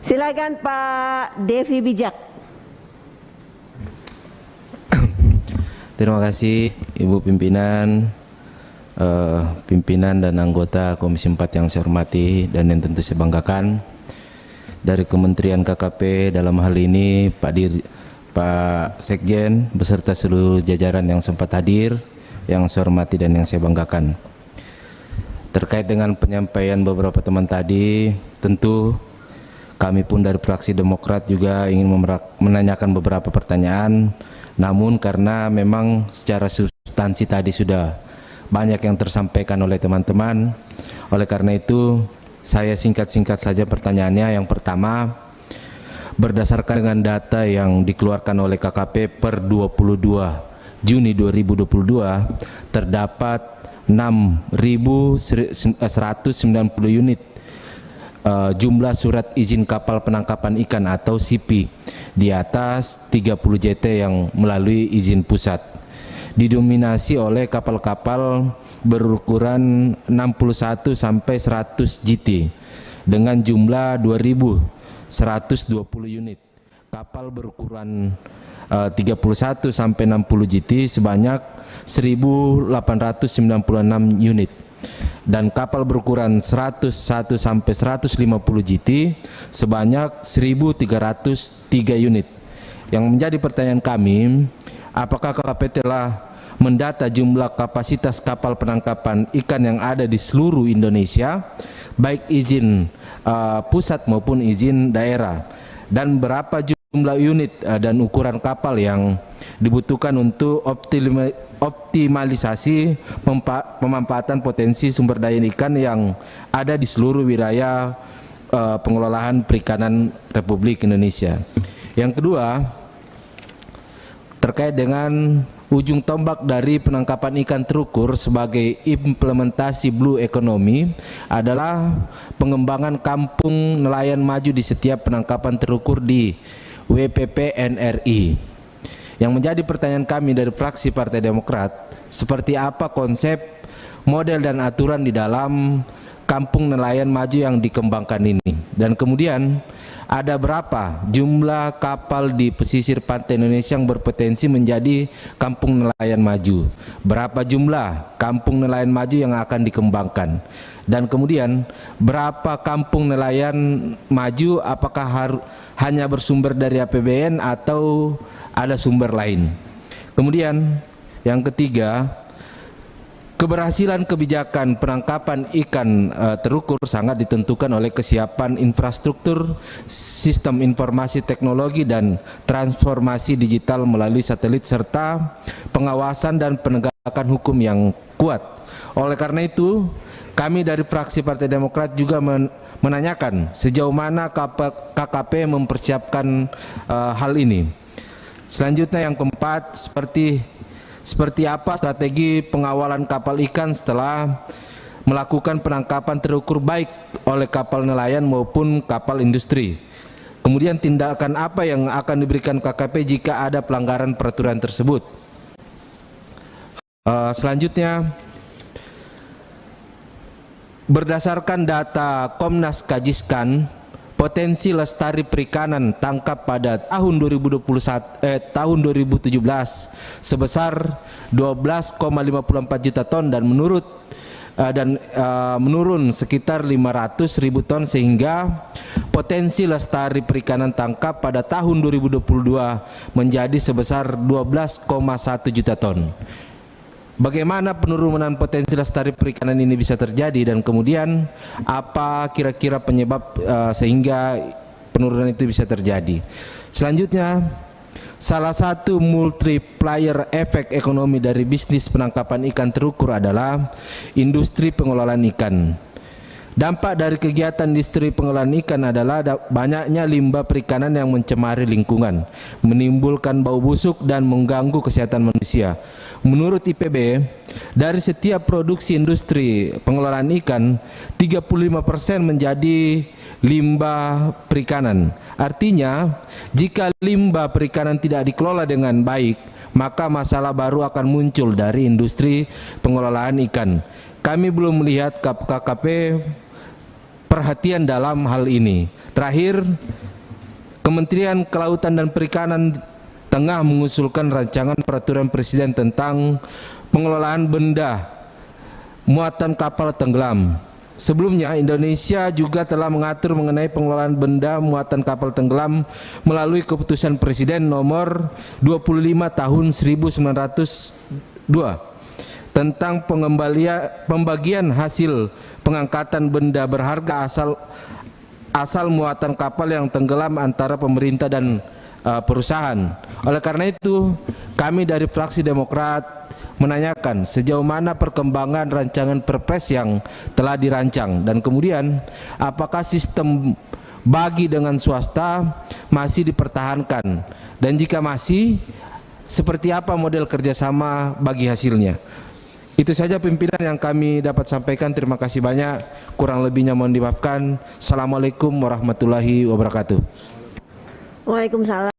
Silakan Pak Devi Bijak. Terima kasih Ibu Pimpinan, pimpinan dan anggota Komisi 4 yang saya hormati dan yang tentu saya banggakan. Dari Kementerian KKP dalam hal ini Pak Sekjen beserta seluruh jajaran yang sempat hadir, yang saya hormati dan yang saya banggakan. Terkait dengan penyampaian beberapa teman tadi, tentu kami pun dari fraksi Demokrat juga ingin menanyakan beberapa pertanyaan, namun karena memang secara substansi tadi sudah banyak yang tersampaikan oleh teman-teman, oleh karena itu saya singkat-singkat saja pertanyaannya. Yang pertama, berdasarkan dengan data yang dikeluarkan oleh KKP per 22 Juni 2022, terdapat 6.190 unit jumlah surat izin kapal penangkapan ikan atau SIPI di atas 30 JT yang melalui izin pusat, didominasi oleh kapal-kapal berukuran 61 sampai 100 GT dengan jumlah 2.120 unit, kapal berukuran 31 sampai 60 GT sebanyak 1.896 unit, dan kapal berukuran 101 sampai 150 GT sebanyak 1.303 unit. Yang menjadi pertanyaan kami, apakah KKP telah mendata jumlah kapasitas kapal penangkapan ikan yang ada di seluruh Indonesia, baik izin pusat maupun izin daerah, dan berapa jumlah unit dan ukuran kapal yang dibutuhkan untuk optimalisasi pemanfaatan potensi sumber daya ikan yang ada di seluruh wilayah pengelolaan perikanan Republik Indonesia. Yang kedua, terkait dengan ujung tombak dari penangkapan ikan terukur sebagai implementasi Blue Economy adalah pengembangan kampung nelayan maju di setiap penangkapan terukur di WPP NRI. Yang menjadi pertanyaan kami dari fraksi Partai Demokrat, seperti apa konsep, model dan aturan di dalam kampung nelayan maju yang dikembangkan ini, dan kemudian ada berapa jumlah kapal di pesisir pantai Indonesia yang berpotensi menjadi kampung nelayan maju, berapa jumlah kampung nelayan maju yang akan dikembangkan, dan kemudian berapa kampung nelayan maju apakah hanya bersumber dari APBN atau ada sumber lain. Kemudian yang ketiga, keberhasilan kebijakan penangkapan ikan terukur sangat ditentukan oleh kesiapan infrastruktur, sistem informasi teknologi dan transformasi digital melalui satelit serta pengawasan dan penegakan hukum yang kuat. Oleh karena itu, kami dari fraksi Partai Demokrat juga menanyakan sejauh mana KKP mempersiapkan hal ini. Selanjutnya yang keempat, seperti apa strategi pengawalan kapal ikan setelah melakukan penangkapan terukur baik oleh kapal nelayan maupun kapal industri. Kemudian tindakan apa yang akan diberikan KKP jika ada pelanggaran peraturan tersebut. Selanjutnya, berdasarkan data Komnas Kajiskan, potensi lestari perikanan tangkap pada tahun 2017 sebesar 12,54 juta ton dan menurun sekitar 500.000 ton, sehingga potensi lestari perikanan tangkap pada tahun 2022 menjadi sebesar 12,1 juta ton. Bagaimana penurunan potensi lestari perikanan ini bisa terjadi, dan kemudian apa kira-kira penyebab sehingga penurunan itu bisa terjadi. Selanjutnya, salah satu multiplier efek ekonomi dari bisnis penangkapan ikan terukur adalah industri pengelolaan ikan. Dampak dari kegiatan industri pengelolaan ikan adalah banyaknya limbah perikanan yang mencemari lingkungan, menimbulkan bau busuk dan mengganggu kesehatan manusia. Menurut IPB, dari setiap produksi industri pengelolaan ikan, 35% menjadi limbah perikanan. Artinya, jika limbah perikanan tidak dikelola dengan baik, maka masalah baru akan muncul dari industri pengelolaan ikan. Kami belum melihat KKP perhatian dalam hal ini. Terakhir, Kementerian Kelautan dan Perikanan tengah mengusulkan rancangan peraturan presiden tentang pengelolaan benda muatan kapal tenggelam. Sebelumnya, Indonesia juga telah mengatur mengenai pengelolaan benda muatan kapal tenggelam melalui keputusan Presiden nomor 25 tahun 1902 tentang pembagian hasil pengangkatan benda berharga asal muatan kapal yang tenggelam antara pemerintah dan perusahaan. Oleh karena itu, kami dari fraksi Demokrat menanyakan sejauh mana perkembangan rancangan Perpres yang telah dirancang, dan kemudian apakah sistem bagi dengan swasta masih dipertahankan, dan jika masih, seperti apa model kerjasama bagi hasilnya. Itu saja pimpinan yang kami dapat sampaikan. Terima kasih banyak, kurang lebihnya mohon dimaafkan. Assalamualaikum warahmatullahi wabarakatuh. Waalaikumsalam.